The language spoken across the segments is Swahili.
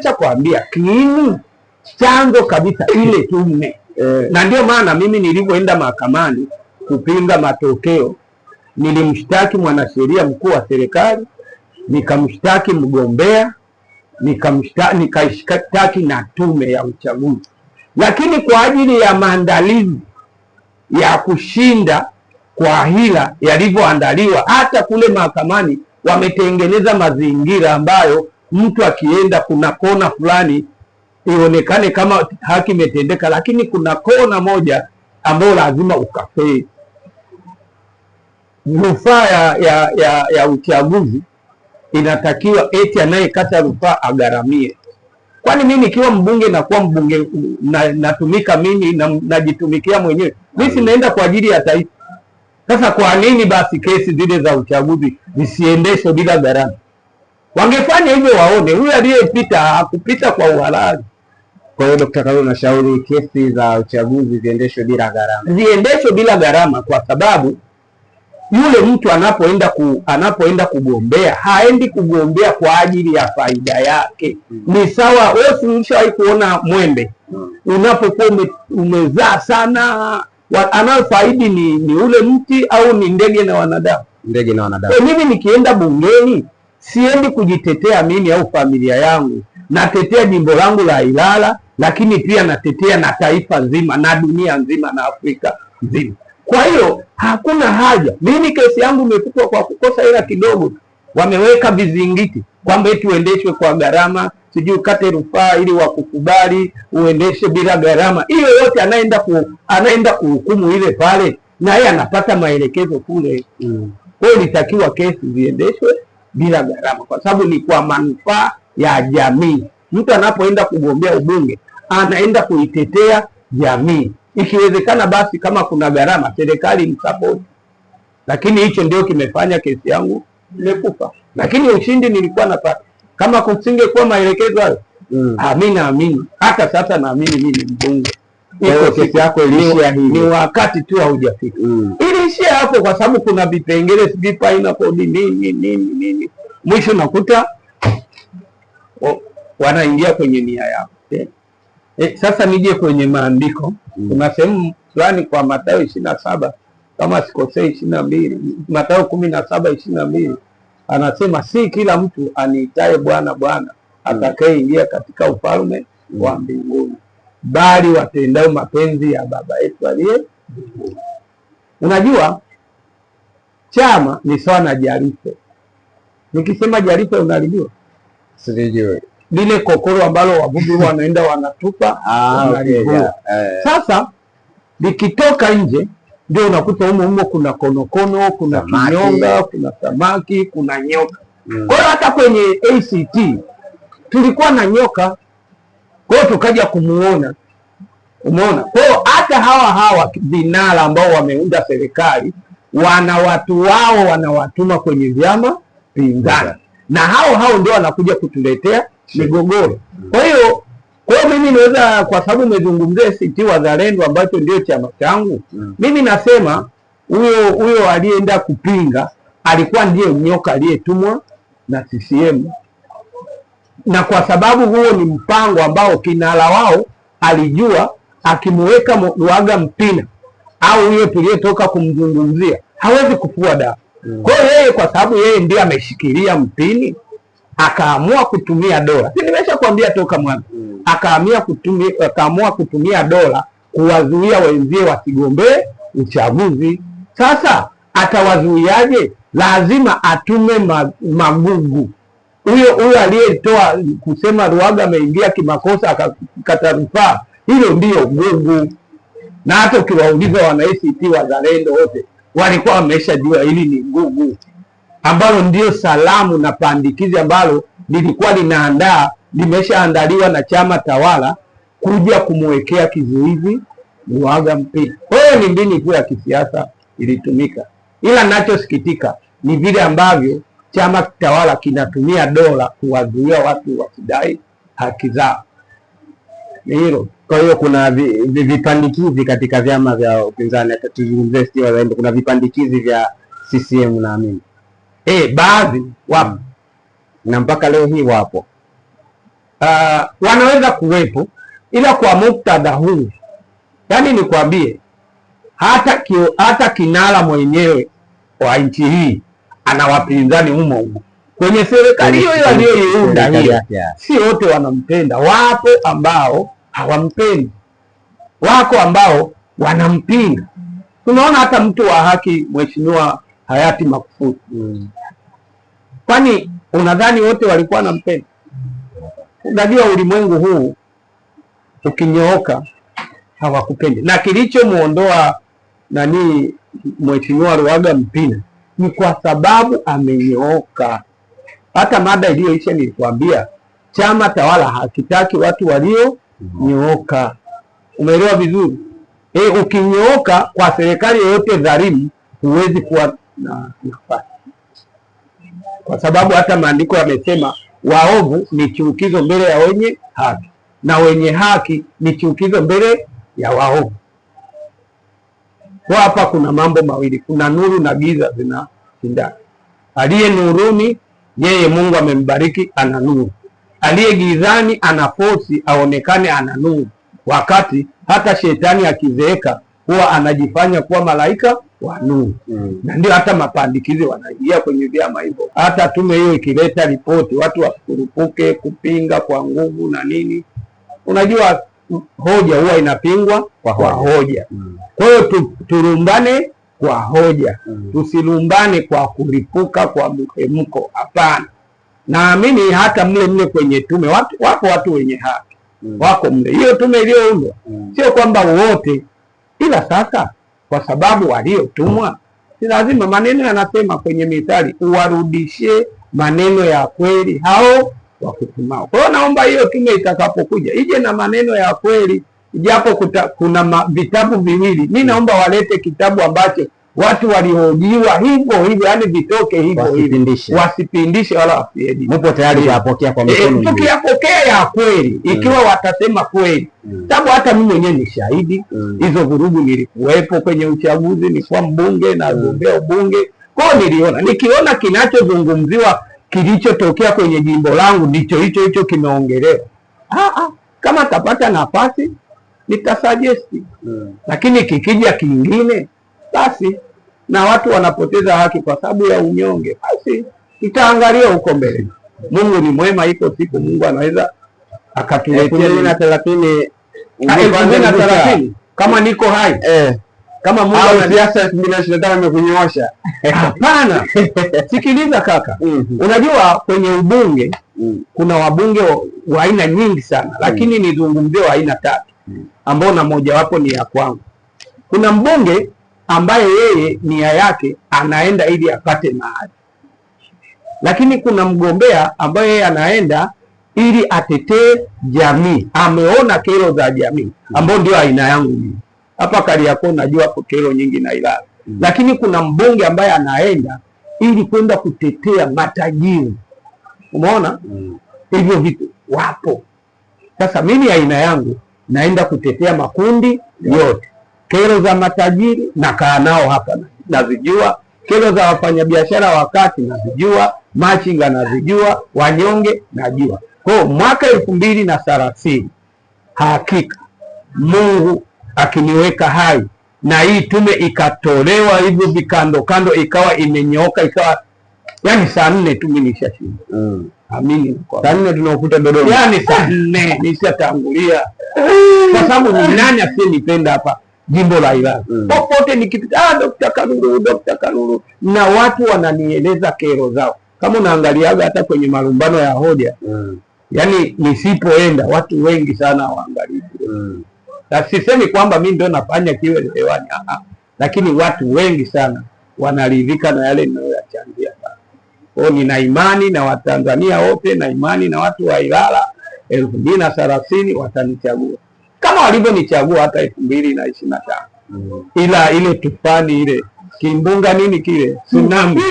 Cha kuambia kiini chanzo kabisa ile tume na ndio maana mimi nilipoenda mahakamani kupinga matokeo nilimshtaki mwanasheria mkuu wa serikali, nikamshtaki mgombea, nikashtaki na tume ya uchaguzi. Lakini kwa ajili ya maandalizi ya kushinda kwa hila yalivyoandaliwa, hata kule mahakamani wametengeneza mazingira ambayo mtu akienda kuna kona fulani ionekane kama haki imetendeka, lakini kuna kona moja ambayo lazima ukafei. Rufaa ya uchaguzi inatakiwa eti anayekata rufaa agharamie. Kwani mimi nikiwa mbunge na kuwa mbunge natumika mimi najitumikia mwenyewe, mimi sinaenda kwa ajili ya taifa. Sasa kwa nini basi kesi zile za uchaguzi zisiendeshwe bila gharama? Wangefanya hivyo waone huyu aliyepita hakupita kwa uhalali. Kwa hiyo Dr. Karume unashauri kesi za uchaguzi ziendeshwe bila gharama. Ziendeshwe bila gharama kwa sababu yule mtu anapoenda kugombea haendi kugombea kwa ajili ya faida yake. Ni sawa wewe ulishawahi kuona mwembe unapokuwa umezaa sana, anayofaidi ni ule mti au ni ndege na wanadamu? Ndege na wanadamu. Mimi nikienda bungeni siendi kujitetea mimi au familia yangu, natetea jimbo langu la Ilala, lakini pia natetea na taifa nzima na dunia nzima na Afrika nzima. Kwa hiyo hakuna haja. Mimi kesi yangu imefutwa kwa kukosa hela kidogo. Wameweka vizingiti kwamba eti uendeshwe kwa gharama, sijui ukate rufaa ili wakukubali uendeshe bila gharama. Hiyo yote anaenda kuhukumu ile pale na yeye anapata maelekezo kule. Kwa hiyo litakiwa kesi ziendeshwe bila gharama kwa sababu ni kwa manufaa ya jamii. Mtu anapoenda kugombea ubunge anaenda kuitetea jamii. Ikiwezekana basi kama kuna gharama serikali msapoti. Lakini hicho ndio kimefanya kesi yangu imekufa. Lakini ushindi nilikuwa napata. Kama kusingekuwa maelekezo hayo, mimi naamini hata sasa naamini mimi ni mbunge. Hiyo kesi yako iliishia hivi. Ni wakati tu haujafika. Iliishia hapo kwa sababu kuna vipengele sivipa ina kodi nini. Mwisho nakuta wanaingia kwenye nia yao. Sasa nije kwenye maandiko. Kuna sehemu fulani kwa Mathayo 27 kama sikosei 22, Mathayo 17:22 anasema si kila mtu aniitaye Bwana Bwana atakayeingia katika ufalme wa mbinguni, bali watendao mapenzi ya Baba yetu aliye mbinguni. Unajua chama ni sawa na jarife. Nikisema jarife unalijua? Sijui. Lile kokoro ambalo wavuvi wanaenda wanatupa. Sasa likitoka nje ndio unakuta humo kuna konokono, kuna kinyonga, kuna samaki, kuna nyoka. Kwa hiyo hata kwenye ACT tulikuwa na nyoka. Kwa hiyo tukaja kumuona. Umeona? Kwa hiyo hata hawa vinara ambao wameunda serikali wana watu wao wanawatuma kwenye vyama pinzani. Na hao ndio wanakuja kutuletea migogoro. Kwa hiyo mimi naweza, kwa sababu umezungumzia ACT Wazalendo ambacho ndio chama changu, mimi nasema huyo aliyeenda kupinga alikuwa ndiye nyoka aliyetumwa na CCM. Na kwa sababu huo ni mpango ambao kinara wao alijua akimuweka Luhaga Mpina au huyo tuliyetoka kumzungumzia hawezi kufua dawa. Kwa hiyo yeye kwa sababu yeye ndiye ameshikilia mpini akaamua kutumia dola. Si nimeshakwambia toka mwanzo. Akaamua kutumia dola kuwazuia wenzie wasigombee uchaguzi. Sasa atawazuiaje? Lazima atume magugu. Huyo aliyetoa kusema Luhaga ameingia kimakosa akakata rufaa, hilo ndio gugu. Na hata ukiwauliza wana ACT Wazalendo wote walikuwa wameshajua hili ni gugu, ambalo ndio salamu na pandikizi ambalo lilikuwa limeshaandaliwa na chama tawala kuja kumwekea kizuizi Luhaga Mpina. Kwa hiyo ni mbinu tu ya kisiasa ilitumika, ila ninachosikitika ni vile ambavyo chama tawala kinatumia dola kuwazuia watu wasidai haki zao. Ni hilo. Kwa hiyo kuna vipandikizi katika vyama vya upinzani, hata tuzungumzie ACT Wazalendo, kuna vipandikizi vya CCM naamini. Baadhi wapo. Na mpaka leo hii wapo. wanaweza kuwepo, ila kwa muktadha huu, yani nikwambie, hata kinara mwenyewe wa nchi hii ana wapinzani humo kwenye serikali hiyo aliyoiunda hiyo. Si wote wanampenda, wapo ambao hawampendi, wako ambao wanampinga. Tunaona hata mtu wa haki Mheshimiwa hayati Magufuli. Kwani unadhani wote walikuwa wanampenda? Unajua ulimwengu huu ukinyooka hawakupendi, na kilichomuondoa Mheshimiwa Luhaga Mpina ni kwa sababu amenyooka. Hata mada iliyoisha nilikwambia, chama tawala hakitaki watu walionyooka. Umeelewa vizuri? Ukinyooka kwa serikali yoyote dhalimu huwezi kuwa na nafasi, kwa sababu hata maandiko yamesema waovu ni chukizo mbele ya wenye haki, na wenye haki ni chukizo mbele ya waovu. Kwa hapa kuna mambo mawili, kuna nuru na giza zinashindana. Aliye nuruni, yeye Mungu amembariki, ana nuru. Aliye gizani ana force aonekane ana nuru, wakati hata shetani akizeeka huwa anajifanya kuwa malaika wa nuru. Na ndio hata mapandikizi wanaingia kwenye vyama hivyo. Hata tume hiyo ikileta ripoti, watu wasikurupuke kupinga kwa nguvu na nini. Unajua hoja huwa inapingwa kwa hoja. Kwa hiyo turumbane kwa hoja, tusilumbane kwa kuripuka kwa mhemko. Hapana. Naamini hata mle kwenye tume wapo watu wenye haki, wako mle. Hiyo tume iliyoundwa sio kwamba wote, ila sasa kwa sababu waliotumwa, si lazima. Maneno yanasema kwenye Mithali, uwarudishie maneno ya kweli hao wakutumao. Kwa hiyo naomba hiyo tume itakapokuja ije na maneno ya kweli, japo kuna vitabu viwili. Mimi naomba walete kitabu ambacho watu waliohojiwa hivyo hivyo, yani vitoke hivyo hivyo, wasipindishe wala wasiedi. Mpo tayari kuyapokea kwa mikono? Tukiyapokea ya kweli, ikiwa watasema kweli. Sababu hata mimi mwenyewe ni shahidi, hizo vurugu nilikuwepo kwenye uchaguzi, nilikuwa mbunge na gombea ubunge. Kwa hiyo nikiona kinachozungumziwa kilichotokea kwenye jimbo langu ndicho hicho kimeongelewa, kama tapata nafasi nitasuggest. Lakini kikija kingine, basi na watu wanapoteza haki kwa sababu ya unyonge, basi itaangalia huko mbele. Mungu ni mwema, iko siku Mungu anaweza akatuletea 2030 kama niko hai. Kama Mungu siasa 2025 amekunyoosha. Hapana. Sikiliza kaka. Unajua kwenye ubunge kuna wabunge wa aina nyingi sana, lakini nizungumzie wa aina 3 ambao na mojawapo ni ya kwangu. Kuna mbunge ambaye yeye nia yake anaenda ili apate mahali, lakini kuna mgombea ambaye yeye anaenda ili atetee jamii, ameona kero za jamii, ambao ndio aina yangu mimi. Hapa Kariakoo najua kero nyingi na Ilala. Lakini kuna mbunge ambaye anaenda ili kwenda kutetea matajiri. Umeona? Hivyo vitu wapo. Sasa mimi aina yangu naenda kutetea makundi yote. Kero za matajiri na kaa nao hapa nazijua, kero za wafanyabiashara wakati nazijua, machinga nazijua, wanyonge najua. Kwa mwaka 2030 hakika Mungu akiniweka hai na hii tume ikatolewa hivyo vikando kando, ikawa imenyooka, ikawa yani saa 4 tu mimi nishashinda. Amini kwa saa 4 tunaokuta Dodoma, yani saa 4 nishatangulia. Kwa sababu ni nani asiyenipenda hapa jimbo la Ilala? Popote nikipita, Dr. Karuru, na watu wananieleza kero zao. Kama unaangaliaga hata kwenye malumbano ya hoja, yani nisipoenda watu wengi sana waangalie. Na sisemi kwamba mimi ndio nafanya kiwe hewani, lakini watu wengi sana wanaridhika na yale ninayoyachangia. Kwa hiyo nina imani na Watanzania wote, na imani na watu wa Ilala 2030 watanichagua kama walivyonichagua hata 2025. Ila ile tufani ile kimbunga nini kile tsunami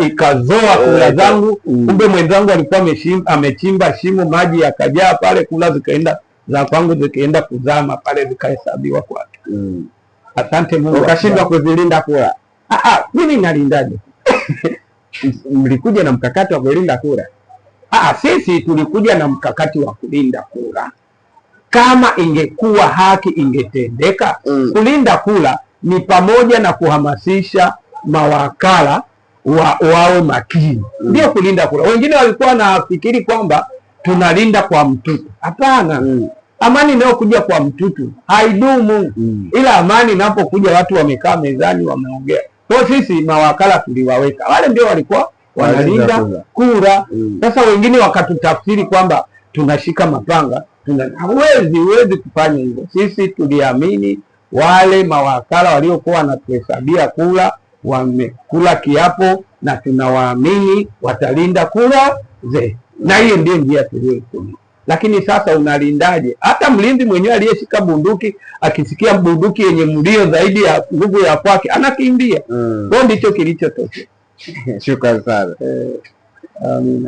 ikazoa kula zangu. Kumbe mwenzangu alikuwa amechimba shimo, maji yakajaa pale, kula zikaenda za kwangu zikaenda kuzama pale, zikahesabiwa kwake. Asante Mungu. Ukashindwa kuzilinda kura. Mimi nalindaje? Mlikuja na mkakati wa kulinda kura? Sisi tulikuja na mkakati wa kulinda kura. Kama ingekuwa haki ingetendeka, kulinda kura ni pamoja na kuhamasisha mawakala wawe makini, ndio kulinda kura. Wengine walikuwa wanafikiri kwamba tunalinda kwa mtutu. Hapana. Amani inayokuja kwa mtutu haidumu. Ila amani inapokuja watu wamekaa mezani wameongea. Kwa sisi mawakala tuliwaweka, wale ndio walikuwa wanalinda kura. Sasa wengine wakatutafsiri kwamba tunashika mapanga. Huwezi kufanya hivyo. Sisi tuliamini wale mawakala waliokuwa wanatuhesabia kura wamekula kiapo, na tunawaamini watalinda kura zetu, na hiyo ndio njia tuliyoitumia. Lakini sasa unalindaje? Hata mlinzi mwenyewe aliyeshika bunduki akisikia bunduki yenye mlio zaidi ya nguvu ya kwake anakimbia. Kwa ndicho kilichotokea. Shukrani sana. Amina.